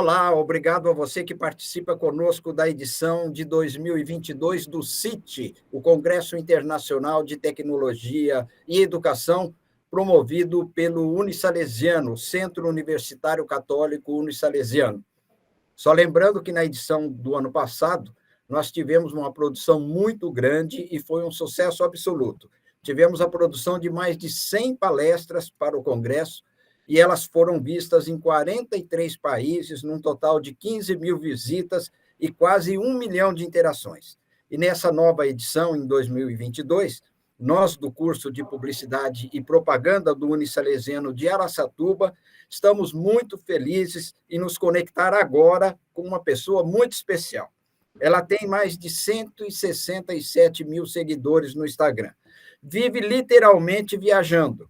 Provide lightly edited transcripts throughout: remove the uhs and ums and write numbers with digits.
Olá, obrigado a você que participa conosco da edição de 2022 do CIT, o Congresso Internacional de Tecnologia e Educação, promovido pelo Unisalesiano, Centro Universitário Católico Unisalesiano. Só lembrando que na edição do ano passado, nós tivemos uma produção muito grande e foi um sucesso absoluto. Tivemos a produção de mais de 100 palestras para o Congresso, e elas foram vistas em 43 países, num total de 15 mil visitas e quase 1 milhão de interações. E nessa nova edição, em 2022, nós, do curso de Publicidade e Propaganda do Unisalesiano de Araçatuba, estamos muito felizes em nos conectar agora com uma pessoa muito especial. Ela tem mais de 167 mil seguidores no Instagram. Vive literalmente viajando,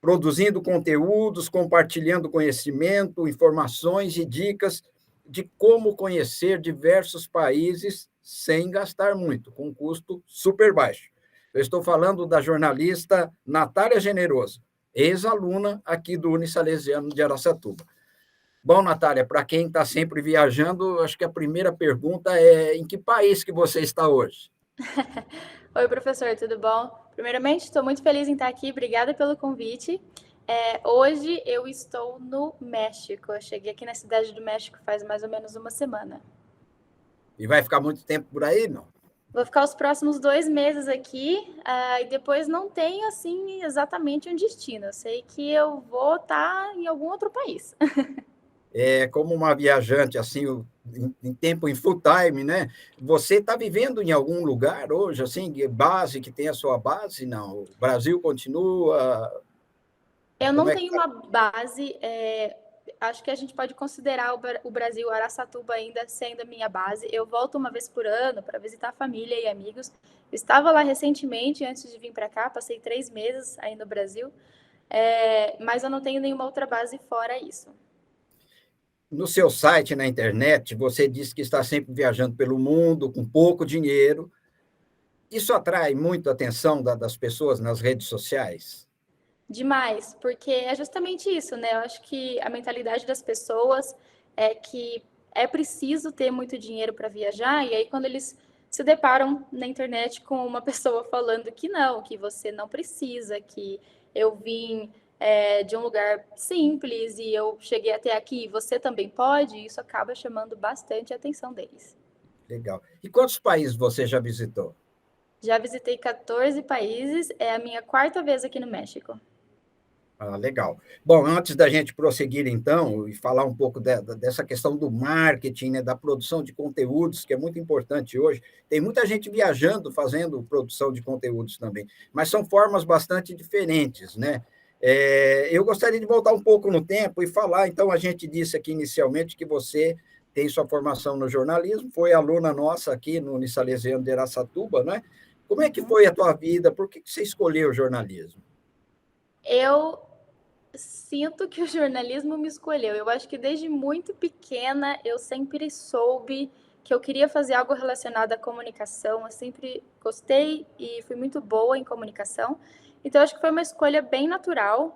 produzindo conteúdos, compartilhando conhecimento, informações e dicas de como conhecer diversos países sem gastar muito, com um custo super baixo. Eu estou falando da jornalista Natália Generoso, ex-aluna aqui do Unisalesiano de Araçatuba. Bom, Natália, para quem está sempre viajando, acho que a primeira pergunta é: em que país que você está hoje? Oi, professor, tudo bom? Primeiramente, estou muito feliz em estar aqui, obrigada pelo convite. Hoje eu estou no México, eu cheguei aqui na cidade do México faz mais ou menos uma semana. E vai ficar muito tempo por aí, não? Vou ficar os próximos 2 meses aqui, e depois não tenho, assim, exatamente um destino. Eu sei que eu vou estar em algum outro país. Como uma viajante assim em tempo em full time, né? Você está vivendo em algum lugar hoje, assim, base que tem a sua base? Não, o Brasil continua. Eu Como não é que tenho uma base, acho que a gente pode considerar o Brasil, Araçatuba ainda sendo a minha base. Eu volto uma vez por ano para visitar a família e amigos. Eu estava lá recentemente, antes de vir para cá, passei 3 meses aí no Brasil, mas eu não tenho nenhuma outra base fora isso. no seu site na internet você diz que está sempre viajando pelo mundo com pouco dinheiro? Isso atrai muito a atenção das pessoas nas redes sociais? Demais, porque é justamente isso, né? Eu acho que a mentalidade das pessoas é que é preciso ter muito dinheiro para viajar, e aí quando eles se deparam na internet com uma pessoa falando que não, que você não precisa, que eu vim de um lugar simples e eu cheguei até aqui e você também pode, isso acaba chamando bastante a atenção deles. Legal. E quantos países você já visitou? Já visitei 14 países, é a minha quarta vez aqui no México. Ah, legal. Bom, antes da gente prosseguir, então, e falar um pouco dessa questão do marketing, né, da produção de conteúdos, que é muito importante hoje, tem muita gente viajando, fazendo produção de conteúdos também, mas são formas bastante diferentes, né? Eu gostaria de voltar um pouco no tempo e falar, então, a gente disse aqui inicialmente que você tem sua formação no jornalismo, foi aluna nossa aqui no Unisalesiano de Araçatuba, né? Como é que Uhum. foi a tua vida? Por que você escolheu o jornalismo? Eu sinto que o jornalismo me escolheu. Eu acho que desde muito pequena eu sempre soube que eu queria fazer algo relacionado à comunicação. Eu sempre gostei e fui muito boa em comunicação. Então, acho que foi uma escolha bem natural.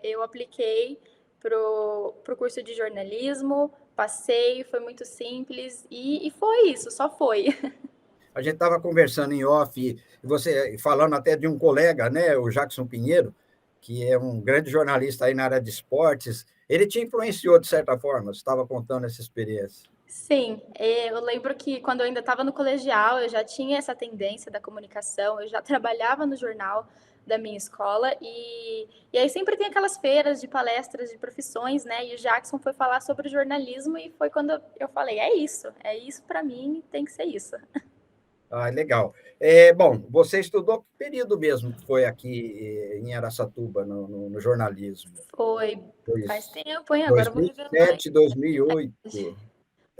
Eu apliquei pro curso de jornalismo, passei, foi muito simples e foi isso, só foi. A gente estava conversando em off, e você falando até de um colega, né, o Jackson Pinheiro, que é um grande jornalista aí na área de esportes. Ele te influenciou de certa forma, você estava contando essa experiência. Sim, eu lembro que quando eu ainda estava no colegial, eu já tinha essa tendência da comunicação, eu já trabalhava no jornal da minha escola, e aí sempre tem aquelas feiras de palestras de profissões, né? E o Jackson foi falar sobre jornalismo e foi quando eu falei, é isso para mim, tem que ser isso. Ah, legal. Bom, você estudou que período mesmo que foi aqui em Araçatuba, no jornalismo? Foi Foi faz tempo, hein? Agora eu vou revelar. 2007, 2008.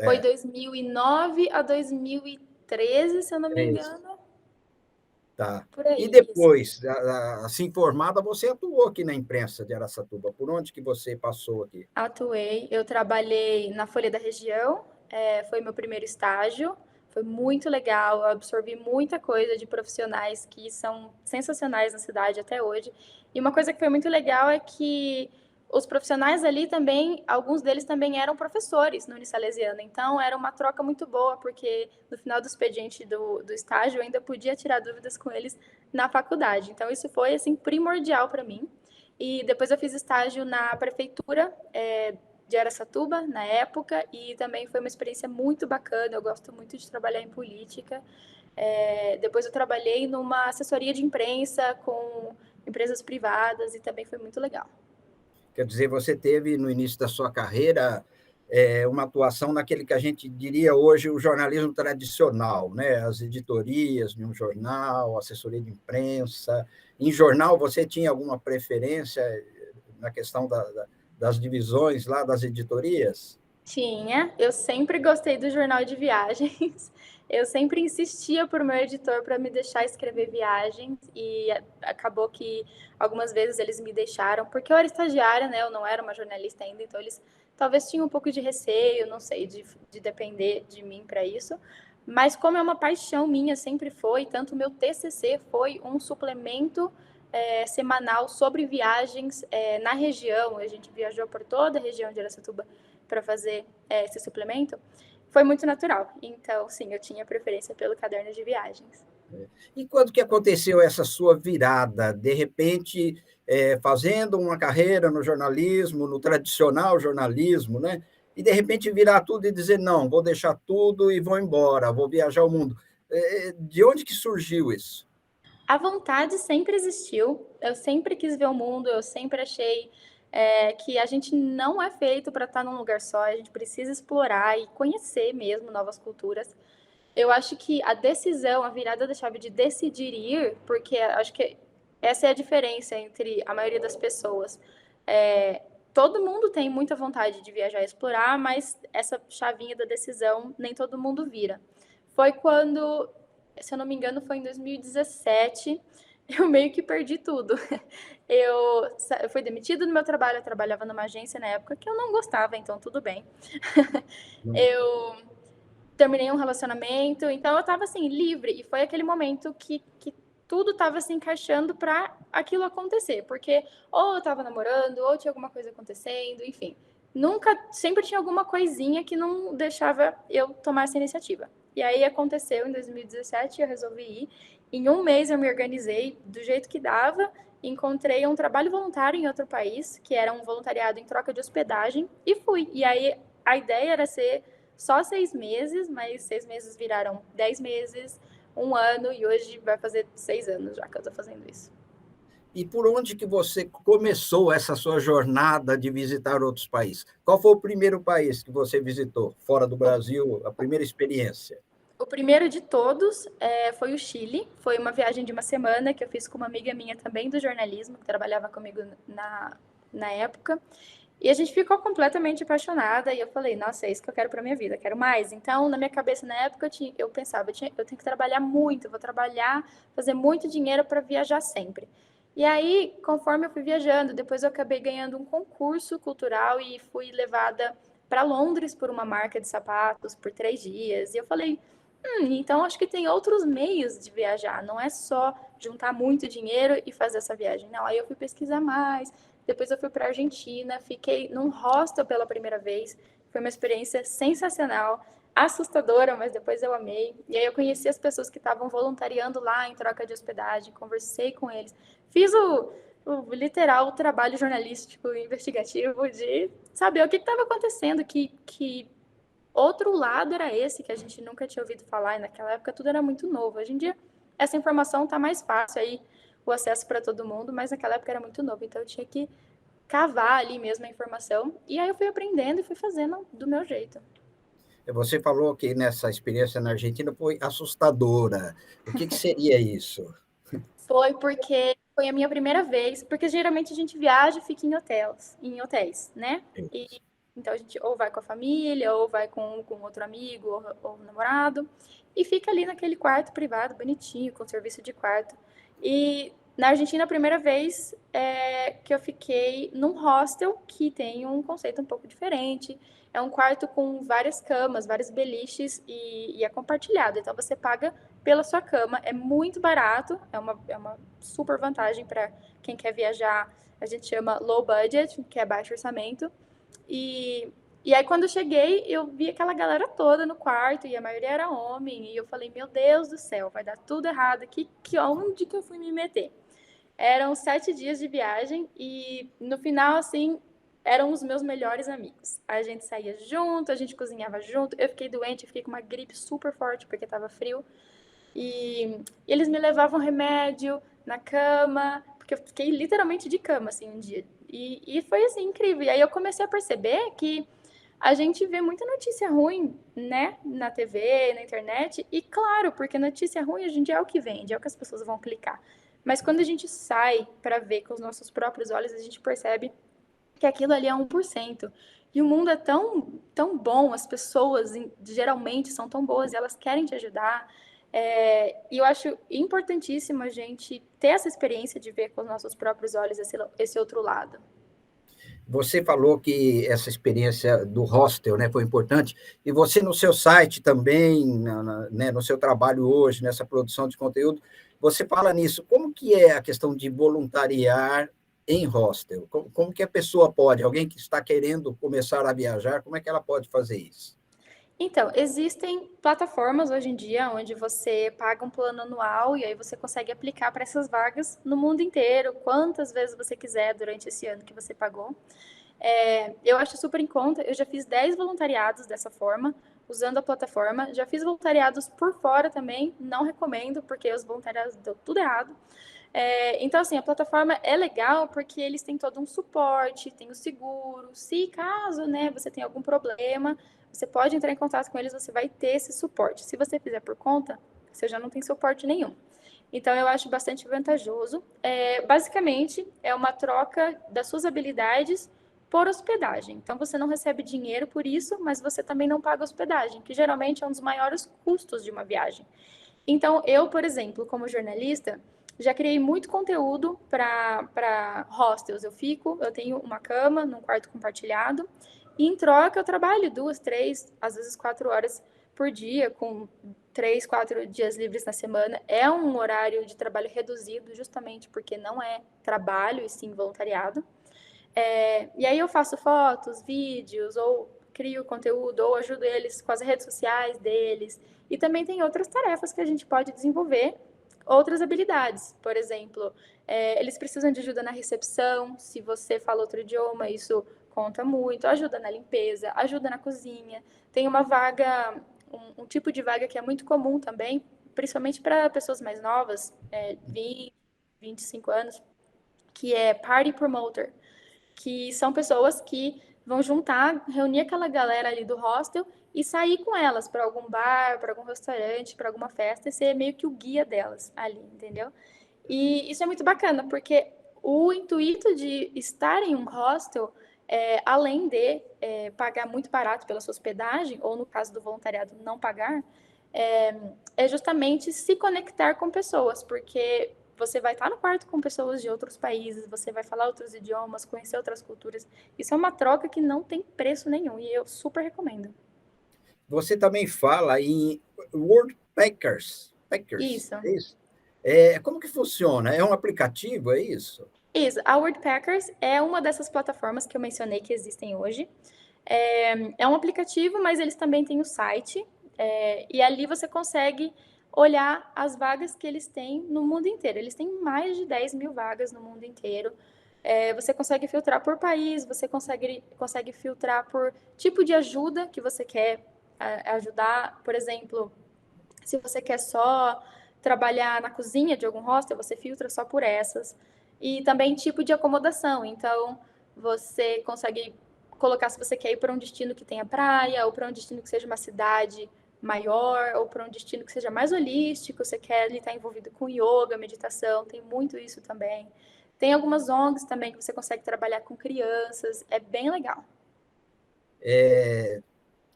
Foi É, 2009 a 2013, se eu não me três. engano, Tá. por E aí, isso. depois, assim formada, você atuou aqui na imprensa de Araçatuba. Por onde que você passou aqui? Atuei, eu trabalhei na Folha da Região, foi meu primeiro estágio, foi muito legal, eu absorvi muita coisa de profissionais que são sensacionais na cidade até hoje. E uma coisa que foi muito legal é que os profissionais ali também, alguns deles também eram professores no Unisalesiano, então era uma troca muito boa, porque no final do expediente do estágio eu ainda podia tirar dúvidas com eles na faculdade. Então isso foi assim primordial para mim. E depois eu fiz estágio na prefeitura de Araçatuba, na época, e também foi uma experiência muito bacana, eu gosto muito de trabalhar em política. Depois eu trabalhei numa assessoria de imprensa com empresas privadas e também foi muito legal. Quer dizer, você teve, no início da sua carreira, uma atuação naquele que a gente diria hoje o jornalismo tradicional, né? As editorias de um jornal, assessoria de imprensa. Em jornal, você tinha alguma preferência na questão das divisões lá das editorias? Tinha, eu sempre gostei do jornal de viagens. Eu sempre insistia por meu editor para me deixar escrever viagens e acabou que algumas vezes eles me deixaram, porque eu era estagiária, né? Eu não era uma jornalista ainda, então eles talvez tinham um pouco de receio, não sei, de depender de mim para isso. Mas como é uma paixão minha, sempre foi, tanto o meu TCC foi um suplemento semanal sobre viagens na região. A gente viajou por toda a região de Araçatuba para fazer esse suplemento, foi muito natural. Então, sim, eu tinha preferência pelo caderno de viagens. E quando que aconteceu essa sua virada? De repente, fazendo uma carreira no jornalismo, no tradicional jornalismo, né? E de repente virar tudo e dizer, não, vou deixar tudo e vou embora, vou viajar o mundo. De onde que surgiu isso? A vontade sempre existiu, eu sempre quis ver o mundo, eu sempre achei que a gente não é feito para estar num lugar só, a gente precisa explorar e conhecer mesmo novas culturas. Eu acho que a decisão, a virada da chave de decidir ir, porque acho que essa é a diferença entre a maioria das pessoas. Todo mundo tem muita vontade de viajar e explorar, mas essa chavinha da decisão nem todo mundo vira. Foi quando, se eu não me engano, foi em 2017, eu meio que perdi tudo. Eu fui demitida do meu trabalho, eu trabalhava numa agência na época que eu não gostava, então tudo bem. Eu terminei um relacionamento, então eu estava assim, livre, e foi aquele momento que tudo estava se encaixando para aquilo acontecer, porque ou eu estava namorando, ou tinha alguma coisa acontecendo, enfim. Sempre tinha alguma coisinha que não deixava eu tomar essa iniciativa. E aí aconteceu em 2017, eu resolvi ir. Em um mês eu me organizei do jeito que dava, encontrei um trabalho voluntário em outro país, que era um voluntariado em troca de hospedagem, e fui. E aí a ideia era ser só 6 meses, mas 6 meses viraram 10 meses, um ano, e hoje vai fazer 6 anos já que eu estou fazendo isso. E por onde que você começou essa sua jornada de visitar outros países? Qual foi o primeiro país que você visitou, fora do Brasil, a primeira experiência? O primeiro de todos foi o Chile. Foi uma viagem de uma semana que eu fiz com uma amiga minha também do jornalismo, que trabalhava comigo na época. E a gente ficou completamente apaixonada. E eu falei, nossa, é isso que eu quero para minha vida, quero mais. Então, na minha cabeça, na época, eu pensava, eu tenho que trabalhar muito, eu vou trabalhar, fazer muito dinheiro para viajar sempre. E aí, conforme eu fui viajando, depois eu acabei ganhando um concurso cultural e fui levada para Londres por uma marca de sapatos por 3 dias. E eu falei, então acho que tem outros meios de viajar, não é só juntar muito dinheiro e fazer essa viagem. Não, aí eu fui pesquisar mais, depois eu fui para a Argentina, fiquei num hostel pela primeira vez, foi uma experiência sensacional, assustadora, mas depois eu amei. E aí eu conheci as pessoas que estavam voluntariando lá em troca de hospedagem, conversei com eles, fiz o literal trabalho jornalístico e investigativo de saber o que estava acontecendo, que outro lado era esse que a gente nunca tinha ouvido falar, e naquela época tudo era muito novo. Hoje em dia, essa informação está mais fácil aí, o acesso para todo mundo, mas naquela época era muito novo, então eu tinha que cavar ali mesmo a informação, e aí eu fui aprendendo e fui fazendo do meu jeito. Você falou que nessa experiência na Argentina foi assustadora. O que seria isso? Foi porque foi a minha primeira vez, porque geralmente a gente viaja e fica em hotéis, né? E, então a gente ou vai com a família, ou vai com outro amigo, ou namorado, e fica ali naquele quarto privado, bonitinho, com serviço de quarto. E na Argentina, a primeira vez que eu fiquei num hostel que tem um conceito um pouco diferente. É um quarto com várias camas, vários beliches e é compartilhado. Então você paga pela sua cama, é muito barato, é uma super vantagem para quem quer viajar. A gente chama low budget, que é baixo orçamento. E aí, quando eu cheguei, eu vi aquela galera toda no quarto, e a maioria era homem, e eu falei, meu Deus do céu, vai dar tudo errado aqui, onde que eu fui me meter? Eram 7 dias de viagem, e no final, assim, eram os meus melhores amigos. A gente saía junto, a gente cozinhava junto, eu fiquei doente, eu fiquei com uma gripe super forte, porque estava frio, e eles me levavam remédio na cama, porque eu fiquei literalmente de cama, assim, um dia. E foi, assim, incrível. E aí eu comecei a perceber que a gente vê muita notícia ruim, né, na TV, na internet, e claro, porque notícia ruim hoje em dia é o que vende, é o que as pessoas vão clicar. Mas quando a gente sai para ver com os nossos próprios olhos, a gente percebe que aquilo ali é 1%. E o mundo é tão bom, as pessoas geralmente são tão boas e elas querem te ajudar. E eu acho importantíssimo a gente ter essa experiência de ver com os nossos próprios olhos esse outro lado. Você falou que essa experiência do hostel, né, foi importante, e você no seu site também, né, no seu trabalho hoje, nessa produção de conteúdo, você fala nisso. Como que é a questão de voluntariar em hostel? Como que a pessoa pode, alguém que está querendo começar a viajar, como é que ela pode fazer isso? Então, existem plataformas hoje em dia onde você paga um plano anual e aí você consegue aplicar para essas vagas no mundo inteiro, quantas vezes você quiser durante esse ano que você pagou. Eu acho super em conta. Eu já fiz 10 voluntariados dessa forma, usando a plataforma. Já fiz voluntariados por fora também, não recomendo, porque os voluntariados deu tudo errado. Então, assim, a plataforma é legal porque eles têm todo um suporte, tem o seguro. Se caso, né, você tem algum problema, você pode entrar em contato com eles, você vai ter esse suporte. Se você fizer por conta, você já não tem suporte nenhum. Então, eu acho bastante vantajoso. Basicamente, é uma troca das suas habilidades por hospedagem. Então, você não recebe dinheiro por isso, mas você também não paga hospedagem, que geralmente é um dos maiores custos de uma viagem. Então, eu, por exemplo, como jornalista, já criei muito conteúdo para hostels. Eu tenho uma cama num quarto compartilhado, e em troca eu trabalho 2, 3, às vezes 4 horas por dia, com 3, 4 dias livres na semana. É um horário de trabalho reduzido, justamente porque não é trabalho, e sim voluntariado. E aí eu faço fotos, vídeos, ou crio conteúdo, ou ajudo eles com as redes sociais deles. E também tem outras tarefas que a gente pode desenvolver, outras habilidades. Por exemplo, eles precisam de ajuda na recepção, se você fala outro idioma, isso conta muito. Ajuda na limpeza, ajuda na cozinha. Tem uma vaga, um tipo de vaga que é muito comum também, principalmente para pessoas mais novas, 20, 25 anos, que é Party Promoter, que são pessoas que vão juntar, reunir aquela galera ali do hostel e sair com elas para algum bar, para algum restaurante, para alguma festa e ser meio que o guia delas ali, entendeu? E isso é muito bacana, porque o intuito de estar em um hostel, além de pagar muito barato pela sua hospedagem, ou no caso do voluntariado, não pagar, é justamente se conectar com pessoas, porque você vai estar no quarto com pessoas de outros países, você vai falar outros idiomas, conhecer outras culturas. Isso é uma troca que não tem preço nenhum e eu super recomendo. Você também fala em World Packers, Isso. é isso? Como que funciona? É um aplicativo, é isso? Isso. A Worldpackers é uma dessas plataformas que eu mencionei que existem hoje. É um aplicativo, mas eles também têm o site. E ali você consegue olhar as vagas que eles têm no mundo inteiro. Eles têm mais de 10 mil vagas no mundo inteiro. Você consegue filtrar por país, você consegue filtrar por tipo de ajuda que você quer ajudar. Por exemplo, se você quer só trabalhar na cozinha de algum hostel, você filtra só por essas. E também tipo de acomodação. Então, você consegue colocar se você quer ir para um destino que tenha praia, ou para um destino que seja uma cidade maior, ou para um destino que seja mais holístico, você quer ali estar envolvido com yoga, meditação, tem muito isso também. Tem algumas ONGs também que você consegue trabalhar com crianças, é bem legal.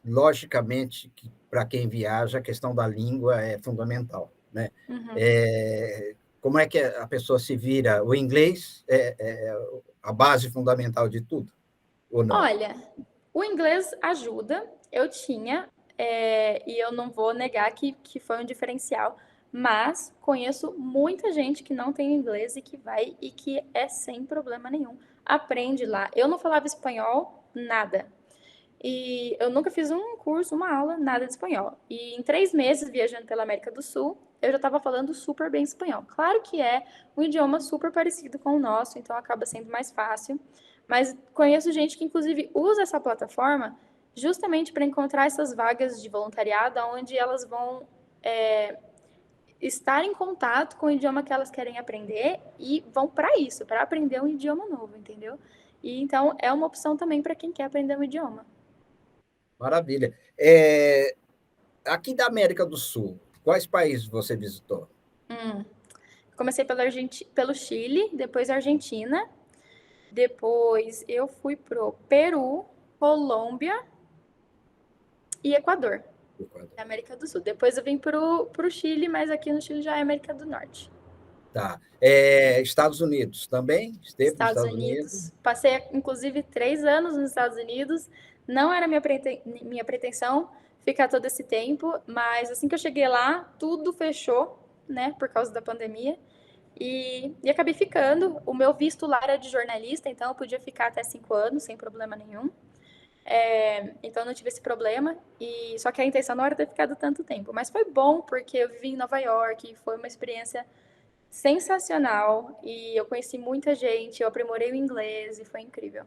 Logicamente que para quem viaja, a questão da língua é fundamental, né? Uhum. Como é que a pessoa se vira? O inglês é a base fundamental de tudo, ou não? Olha, O inglês ajuda, eu tinha, e eu não vou negar que foi um diferencial, mas conheço muita gente que não tem inglês e que vai e que é sem problema nenhum. Aprende lá. Eu não falava espanhol, nada. E eu nunca fiz um curso, uma aula, nada de espanhol. E em 3 meses viajando pela América do Sul, eu já estava falando super bem espanhol. Claro que é um idioma super parecido com o nosso, então acaba sendo mais fácil. Mas conheço gente que, inclusive, usa essa plataforma justamente para encontrar essas vagas de voluntariado, onde elas vão estar em contato com o idioma que elas querem aprender e vão para isso, para aprender um idioma novo, entendeu? E então é uma opção também para quem quer aprender um idioma. Maravilha. Aqui da América do Sul, quais países você visitou? Comecei pelo Chile, depois Argentina, depois eu fui pro Peru, Colômbia e Equador, Equador. na América do Sul. Depois eu vim pro Chile, mas aqui no Chile já é América do Norte. Tá. Estados Unidos também? Esteve nos Estados Estados Unidos? Unidos. Passei, inclusive, 3 anos nos Estados Unidos. Não era minha pretensão ficar todo esse tempo, mas assim que eu cheguei lá, tudo fechou, né, por causa da pandemia. E acabei ficando. O meu visto lá era de jornalista, então eu podia ficar até 5 anos, sem problema nenhum. Então não tive esse problema. E só que a intenção não era ter ficado tanto tempo. Mas foi bom, porque eu vivi em Nova York, foi uma experiência sensacional. E eu conheci muita gente, eu aprimorei o inglês e foi incrível.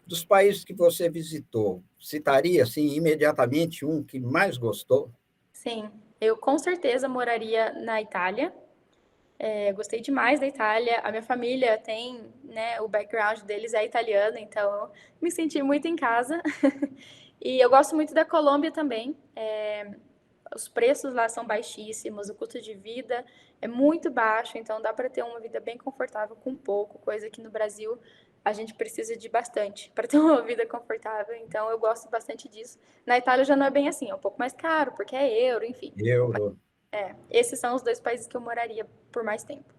Dos países que você visitou, citaria assim imediatamente um que mais gostou? Sim, eu com certeza moraria na Itália. Gostei demais da Itália. A minha família tem, né, o background deles é italiano, então eu me senti muito em casa. E eu gosto muito da Colômbia também. Os preços lá são baixíssimos, o custo de vida é muito baixo, então dá para ter uma vida bem confortável com pouco, coisa que no Brasil a gente precisa de bastante para ter uma vida confortável. Então eu gosto bastante disso. Na Itália já não é bem assim, é um pouco mais caro, porque é euro, enfim. Euro. Esses são os 2 países que eu moraria por mais tempo.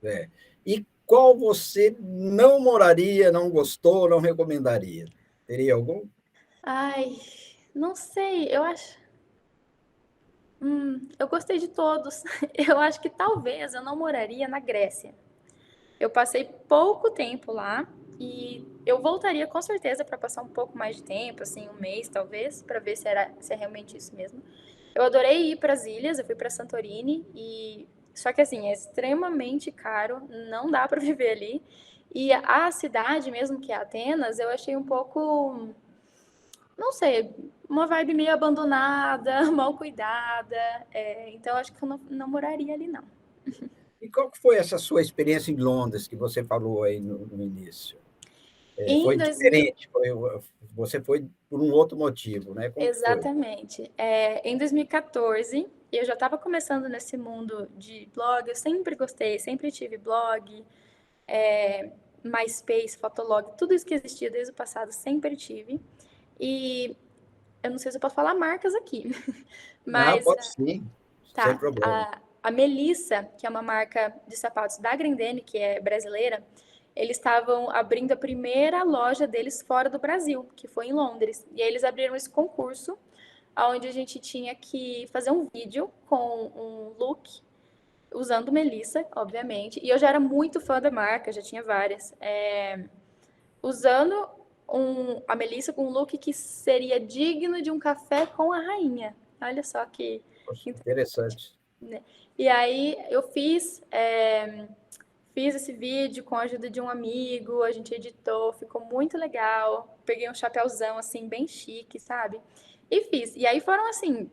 É. E qual você não moraria, não gostou, não recomendaria? Teria algum? Ai, não sei, eu acho. Eu gostei de todos. Eu acho que talvez eu não moraria na Grécia. Eu passei pouco tempo lá e eu voltaria com certeza para passar um pouco mais de tempo, assim, um mês talvez, para ver se é realmente isso mesmo. Eu adorei ir para as ilhas, eu fui para Santorini e só que assim, é extremamente caro, não dá para viver ali. E a cidade mesmo que é Atenas, eu achei um pouco, não sei, uma vibe meio abandonada, mal cuidada. Então acho que eu não moraria ali não. E qual que foi essa sua experiência em Londres que você falou aí no início? Em Foi 2000, diferente? Você foi por um outro motivo, né? Como que foi? exatamente. Em 2014, eu já estava começando nesse mundo de blog, eu sempre gostei, sempre tive blog, MySpace, Fotolog, tudo isso que existia desde o passado, sempre tive. E eu não sei se eu posso falar marcas aqui, Não, mas pode sim, sem tá. problema. A Melissa, que é uma marca de sapatos da Grendene, que é brasileira, eles estavam abrindo a primeira loja deles fora do Brasil, que foi em Londres. E aí eles abriram esse concurso, onde a gente tinha que fazer um vídeo com um look usando Melissa, obviamente. E eu já era muito fã da marca, já tinha várias. Usando a Melissa com um look que seria digno de um café com a rainha. Olha só Poxa, que interessante. né? E aí eu fiz esse vídeo com a ajuda de um amigo, a gente editou, ficou muito legal. Peguei um chapéuzão assim bem chique, sabe? E fiz. E aí foram assim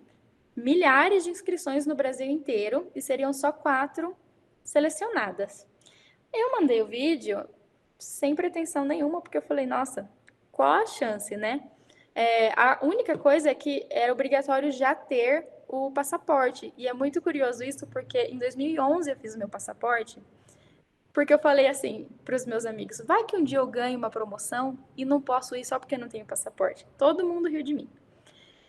milhares de inscrições no Brasil inteiro e seriam só 4 selecionadas. Eu mandei o vídeo sem pretensão nenhuma, porque eu falei, nossa, qual a chance, né? A única coisa é que era obrigatório já ter o passaporte. E é muito curioso isso, porque em 2011 eu fiz o meu passaporte, porque eu falei assim para os meus amigos: vai que um dia eu ganho uma promoção e não posso ir só porque não tenho passaporte. Todo mundo riu de mim.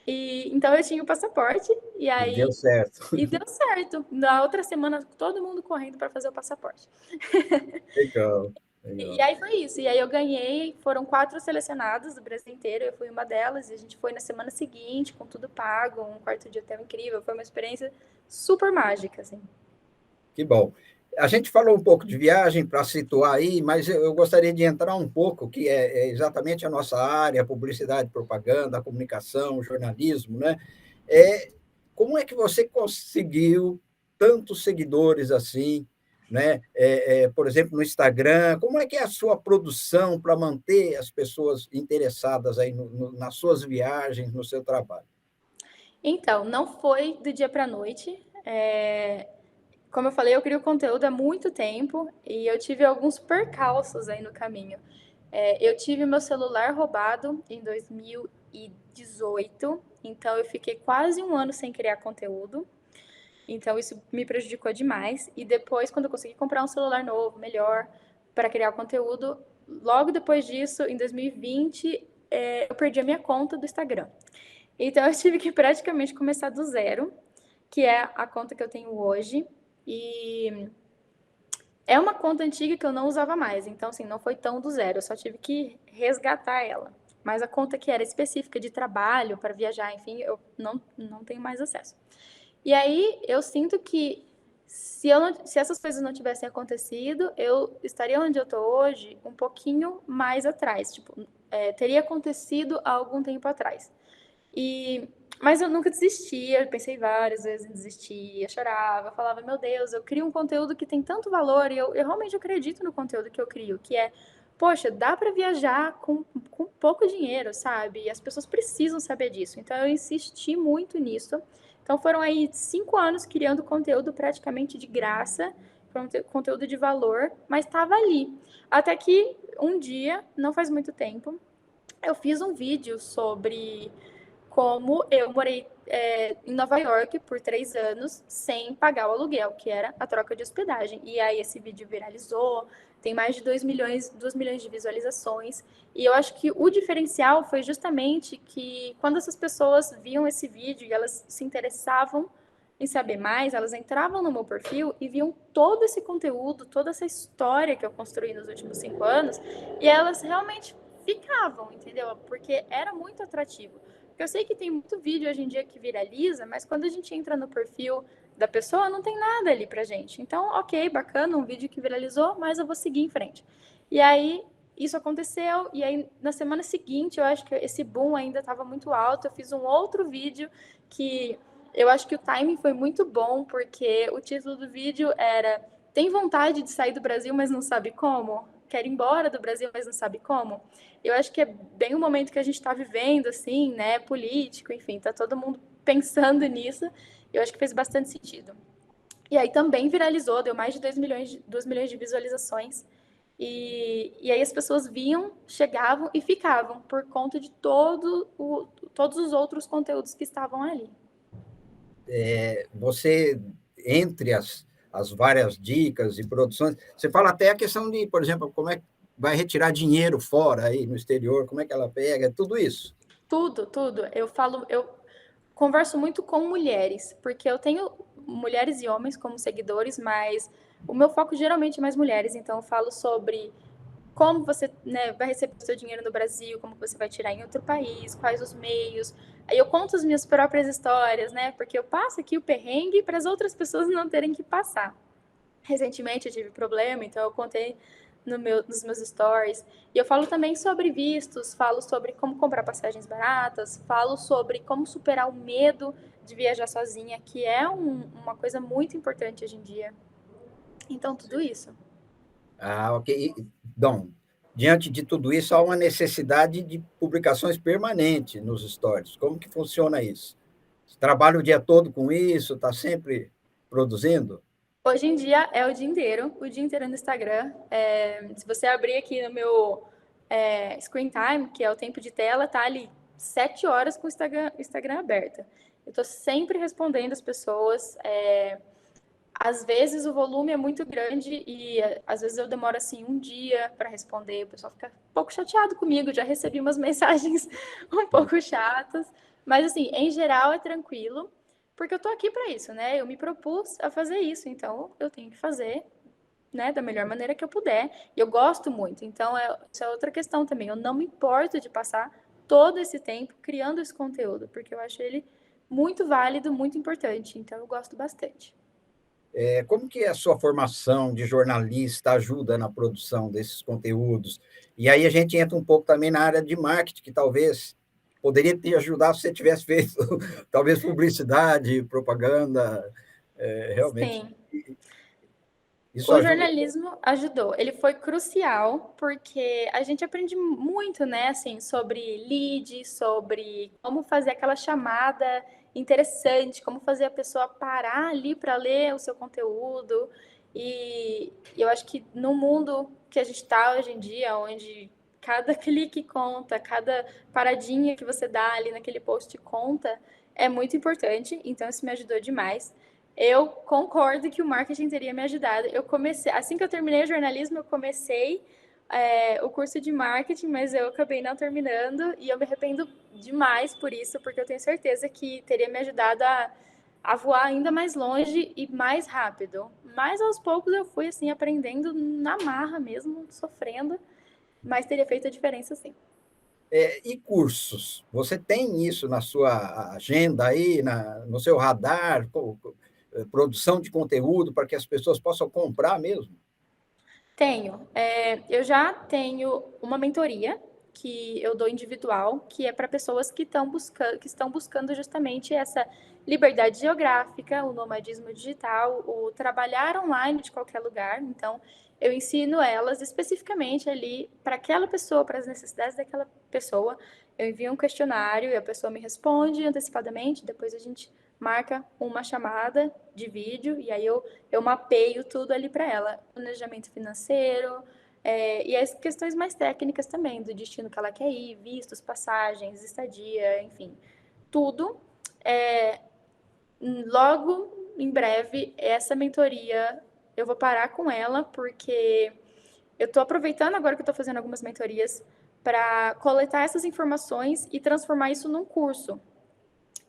E então eu tinha o passaporte, e E deu aí. certo. E deu certo. Na outra semana, todo mundo correndo para fazer o passaporte. Legal. E aí foi isso. E aí eu ganhei, foram 4 selecionadas do Brasil inteiro, eu fui uma delas, e a gente foi na semana seguinte, com tudo pago, um quarto de hotel incrível, foi uma experiência super mágica, assim. Que bom. A gente falou um pouco de viagem para situar aí, mas eu gostaria de entrar um pouco, que é exatamente a nossa área, publicidade, propaganda, comunicação, jornalismo, né? Como é que você conseguiu tantos seguidores assim, né? Por exemplo, no Instagram, como é que é a sua produção para manter as pessoas interessadas aí nas suas viagens, no seu trabalho? Então, não foi do dia para a noite. Como eu falei, eu crio conteúdo há muito tempo e eu tive alguns percalços aí no caminho. Eu tive meu celular roubado em 2018, então eu fiquei quase um ano sem criar conteúdo. Então isso me prejudicou demais. E depois, quando eu consegui comprar um celular novo, melhor, para criar conteúdo, logo depois disso, em 2020, eu perdi a minha conta do Instagram. Então eu tive que praticamente começar do zero, que é a conta que eu tenho hoje. E é uma conta antiga que eu não usava mais, então assim, não foi tão do zero, eu só tive que resgatar ela. Mas a conta que era específica de trabalho, para viajar, enfim, eu não tenho mais acesso. E aí eu sinto que se essas coisas não tivessem acontecido, eu estaria onde eu estou hoje um pouquinho mais atrás. Tipo, teria acontecido há algum tempo atrás. Mas eu nunca desistia, eu pensei várias vezes em desistir, eu chorava, falava, meu Deus, eu crio um conteúdo que tem tanto valor e eu realmente acredito no conteúdo que eu crio, que é, poxa, dá para viajar com pouco dinheiro, sabe? E as pessoas precisam saber disso. Então eu insisti muito nisso. Então foram aí 5 anos criando conteúdo praticamente de graça, conteúdo de valor, mas estava ali. Até que um dia, não faz muito tempo, eu fiz um vídeo sobre como eu morei em Nova York por 3 anos sem pagar o aluguel, que era a troca de hospedagem. E aí esse vídeo viralizou, tem mais de 2 milhões de visualizações. E eu acho que o diferencial foi justamente que quando essas pessoas viam esse vídeo e elas se interessavam em saber mais, elas entravam no meu perfil e viam todo esse conteúdo, toda essa história que eu construí nos últimos 5 anos, e elas realmente ficavam, entendeu? Porque era muito atrativo. Porque eu sei que tem muito vídeo hoje em dia que viraliza, mas quando a gente entra no perfil da pessoa, não tem nada ali pra gente. Então, ok, bacana, um vídeo que viralizou, mas eu vou seguir em frente. E aí, isso aconteceu, e aí na semana seguinte, eu acho que esse boom ainda estava muito alto, eu fiz um outro vídeo que eu acho que o timing foi muito bom, porque o título do vídeo era Tem vontade de sair do Brasil, mas não sabe como? Quer ir embora do Brasil, mas não sabe como? Eu acho que é bem o momento que a gente está vivendo, assim, né? Político, enfim, tá todo mundo pensando nisso. Eu acho que fez bastante sentido. E aí também viralizou, deu mais de 2 milhões de visualizações. E aí as pessoas vinham, chegavam e ficavam por conta de todos os outros conteúdos que estavam ali. Você, entre as várias dicas e produções, você fala até a questão de, por exemplo, como é que vai retirar dinheiro fora aí no exterior, como é que ela pega, tudo isso. Tudo, tudo. Eu converso muito com mulheres, porque eu tenho mulheres e homens como seguidores, mas o meu foco geralmente é mais mulheres, então eu falo sobre como você, né, vai receber o seu dinheiro no Brasil, como você vai tirar em outro país, quais os meios. Aí eu conto as minhas próprias histórias, né? Porque eu passo aqui o perrengue para as outras pessoas não terem que passar. Recentemente eu tive problema, então eu contei nos meus stories. E eu falo também sobre vistos, falo sobre como comprar passagens baratas, falo sobre como superar o medo de viajar sozinha, que é uma coisa muito importante hoje em dia. Então, tudo isso. Ah, ok. Bom, diante de tudo isso, há uma necessidade de publicações permanentes nos stories. Como que funciona isso? Você trabalha o dia todo com isso, está sempre produzindo? Hoje em dia é o dia inteiro no Instagram. Se você abrir aqui no meu screen time, que é o tempo de tela, tá ali 7 horas com o Instagram aberto. Eu tô sempre respondendo as pessoas. Às vezes o volume é muito grande e às vezes eu demoro assim um dia para responder. O pessoal fica um pouco chateado comigo. Já recebi umas mensagens um pouco chatas, mas assim, em geral é tranquilo, porque eu tô aqui para isso, né? Eu me propus a fazer isso, então eu tenho que fazer né, da melhor maneira que eu puder. E eu gosto muito. Então, isso é outra questão também. Eu não me importo de passar todo esse tempo criando esse conteúdo, porque eu acho ele muito válido, muito importante. Então, eu gosto bastante. Como que a sua formação de jornalista ajuda na produção desses conteúdos? E aí a gente entra um pouco também na área de marketing, que talvez poderia te ajudar se você tivesse feito talvez publicidade, propaganda, realmente Sim. isso O ajuda. jornalismo ajudou. Ele foi crucial porque a gente aprende muito, né, assim, sobre lead, sobre como fazer aquela chamada interessante, como fazer a pessoa parar ali para ler o seu conteúdo. E eu acho que no mundo que a gente está hoje em dia, onde cada clique conta, cada paradinha que você dá ali naquele post conta, é muito importante. Então, isso me ajudou demais. Eu concordo que o marketing teria me ajudado. Eu comecei, assim que eu terminei o jornalismo, eu comecei o curso de marketing, mas eu acabei não terminando e eu me arrependo demais por isso, porque eu tenho certeza que teria me ajudado a voar ainda mais longe e mais rápido. Mas aos poucos eu fui assim aprendendo na marra mesmo, sofrendo, mas teria feito a diferença sim. E cursos? Você tem isso na sua agenda aí, no seu radar, produção de conteúdo para que as pessoas possam comprar mesmo? Tenho. Eu já tenho uma mentoria que eu dou individual, que é para pessoas que estão buscando justamente essa liberdade geográfica, o nomadismo digital, o trabalhar online de qualquer lugar. Então, eu ensino elas especificamente ali para aquela pessoa, para as necessidades daquela pessoa. Eu envio um questionário e a pessoa me responde antecipadamente, depois a gente marca uma chamada de vídeo e aí eu mapeio tudo ali para ela. Planejamento financeiro, e as questões mais técnicas também, do destino que ela quer ir, vistos, passagens, estadia, enfim, tudo. É, logo, em breve, essa mentoria eu vou parar com ela, porque eu estou aproveitando agora que eu estou fazendo algumas mentorias para coletar essas informações e transformar isso num curso.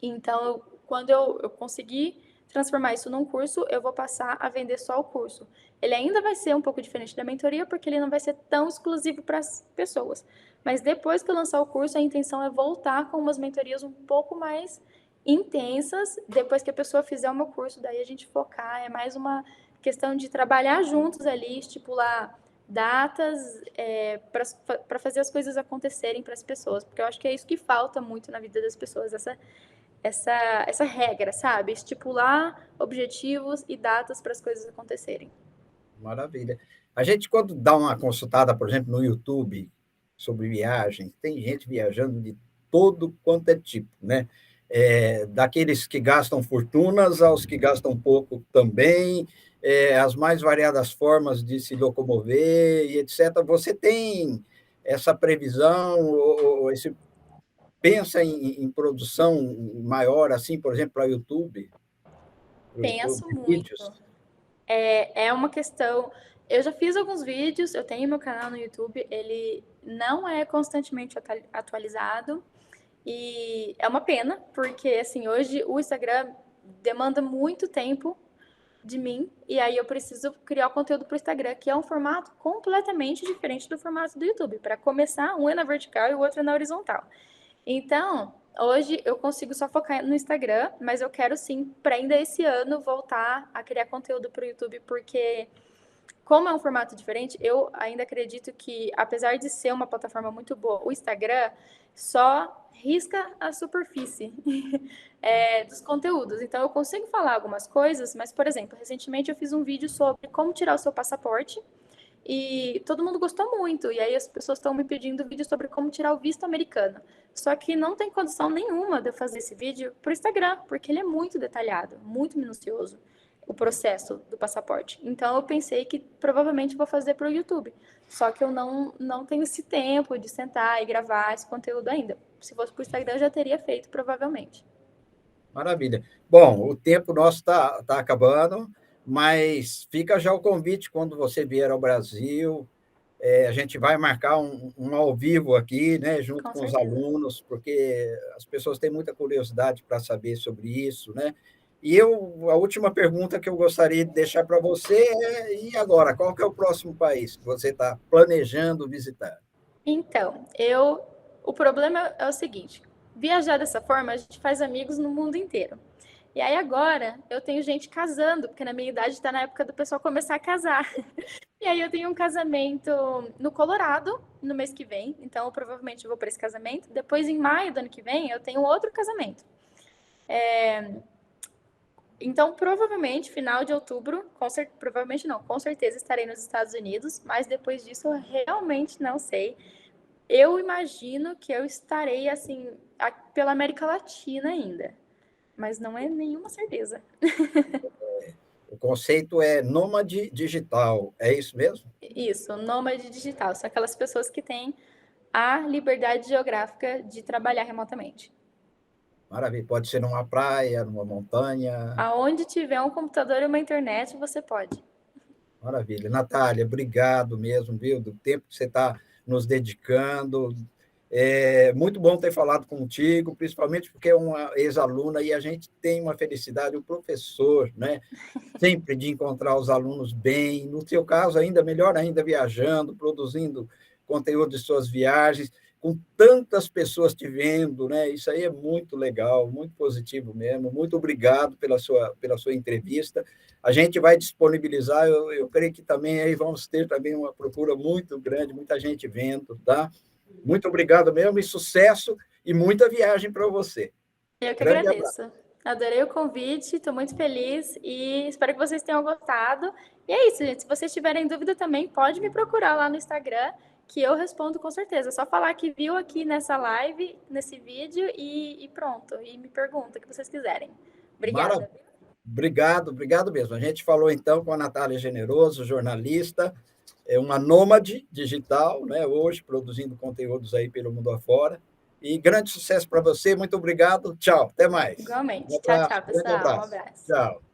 Então, quando eu conseguir transformar isso num curso, eu vou passar a vender só o curso. Ele ainda vai ser um pouco diferente da mentoria, porque ele não vai ser tão exclusivo para as pessoas. Mas depois que eu lançar o curso, a intenção é voltar com umas mentorias um pouco mais intensas. Depois que a pessoa fizer o meu curso, daí a gente focar. É mais uma questão de trabalhar juntos ali, estipular datas para fazer as coisas acontecerem para as pessoas. Porque eu acho que é isso que falta muito na vida das pessoas, essa regra, sabe? Estipular objetivos e datas para as coisas acontecerem. Maravilha. A gente, quando dá uma consultada, por exemplo, no YouTube, sobre viagem, tem gente viajando de todo quanto é tipo, né? Daqueles que gastam fortunas aos que gastam pouco também, as mais variadas formas de se locomover e etc. Você tem essa previsão, ou esse, pensa em produção maior, assim, por exemplo, para o YouTube, Penso muito. vídeos? É uma questão. Eu já fiz alguns vídeos, eu tenho meu canal no YouTube, ele não é constantemente atualizado. E é uma pena, porque assim, hoje o Instagram demanda muito tempo de mim, e aí eu preciso criar o conteúdo para o Instagram, que é um formato completamente diferente do formato do YouTube. Para começar, um é na vertical e o outro é na horizontal. Então, hoje eu consigo só focar no Instagram, mas eu quero sim, para ainda esse ano, voltar a criar conteúdo para o YouTube, porque como é um formato diferente, eu ainda acredito que, apesar de ser uma plataforma muito boa, o Instagram só risca a superfície dos conteúdos. Então, eu consigo falar algumas coisas, mas, por exemplo, recentemente eu fiz um vídeo sobre como tirar o seu passaporte e todo mundo gostou muito. E aí as pessoas estão me pedindo vídeo sobre como tirar o visto americano. Só que não tem condição nenhuma de eu fazer esse vídeo para o Instagram, porque ele é muito detalhado, muito minucioso, o processo do passaporte. Então eu pensei que provavelmente vou fazer para o YouTube. Só que eu não tenho esse tempo de sentar e gravar esse conteúdo ainda. Se fosse para o Instagram, eu já teria feito, provavelmente. Maravilha. Bom, o tempo nosso está acabando, mas fica já o convite quando você vier ao Brasil. A gente vai marcar um ao vivo aqui, né, junto Com com os certeza. alunos, porque as pessoas têm muita curiosidade para saber sobre isso, né? A última pergunta que eu gostaria de deixar para você é, e agora, qual que é o próximo país que você está planejando visitar? Então, o problema é o seguinte: viajar dessa forma, a gente faz amigos no mundo inteiro. E aí agora eu tenho gente casando, porque na minha idade está na época do pessoal começar a casar. E aí eu tenho um casamento no Colorado no mês que vem, então eu provavelmente vou para esse casamento. Depois, em maio do ano que vem, eu tenho outro casamento. Então, provavelmente, final de outubro, provavelmente não, com certeza estarei nos Estados Unidos, mas depois disso eu realmente não sei. Eu imagino que eu estarei, assim, pela América Latina ainda, mas não é nenhuma certeza. O conceito é nômade digital, é isso mesmo? Isso, nômade digital, são aquelas pessoas que têm a liberdade geográfica de trabalhar remotamente. Maravilha. Pode ser numa praia, numa montanha. Aonde tiver um computador e uma internet, você pode. Maravilha. Natália, obrigado mesmo, viu, do tempo que você está nos dedicando. É muito bom ter falado contigo, principalmente porque é uma ex-aluna e a gente tem uma felicidade, o professor, né? Sempre de encontrar os alunos bem, no seu caso, ainda melhor ainda, viajando, produzindo conteúdo de suas viagens, com tantas pessoas te vendo, né? Isso aí é muito legal, muito positivo mesmo. Muito obrigado pela sua entrevista. A gente vai disponibilizar, eu creio que também aí vamos ter também uma procura muito grande, muita gente vendo, tá? Muito obrigado mesmo e sucesso e muita viagem para você. Eu que Grande abraço. agradeço. Adorei o convite, estou muito feliz e espero que vocês tenham gostado. E é isso, gente. Se vocês tiverem dúvida também, pode me procurar lá no Instagram, que eu respondo com certeza. É só falar que viu aqui nessa live, nesse vídeo e pronto. E me pergunta o que vocês quiserem. Maravilha. Obrigada. Obrigado, obrigado mesmo. A gente falou então com a Natália Generoso, jornalista, é uma nômade digital, né, hoje produzindo conteúdos aí pelo mundo afora. E grande sucesso para você, muito obrigado. Tchau, até mais. Um Igualmente. Tchau, abraço, tchau, grande pessoal. Um abraço. abraço. Tchau.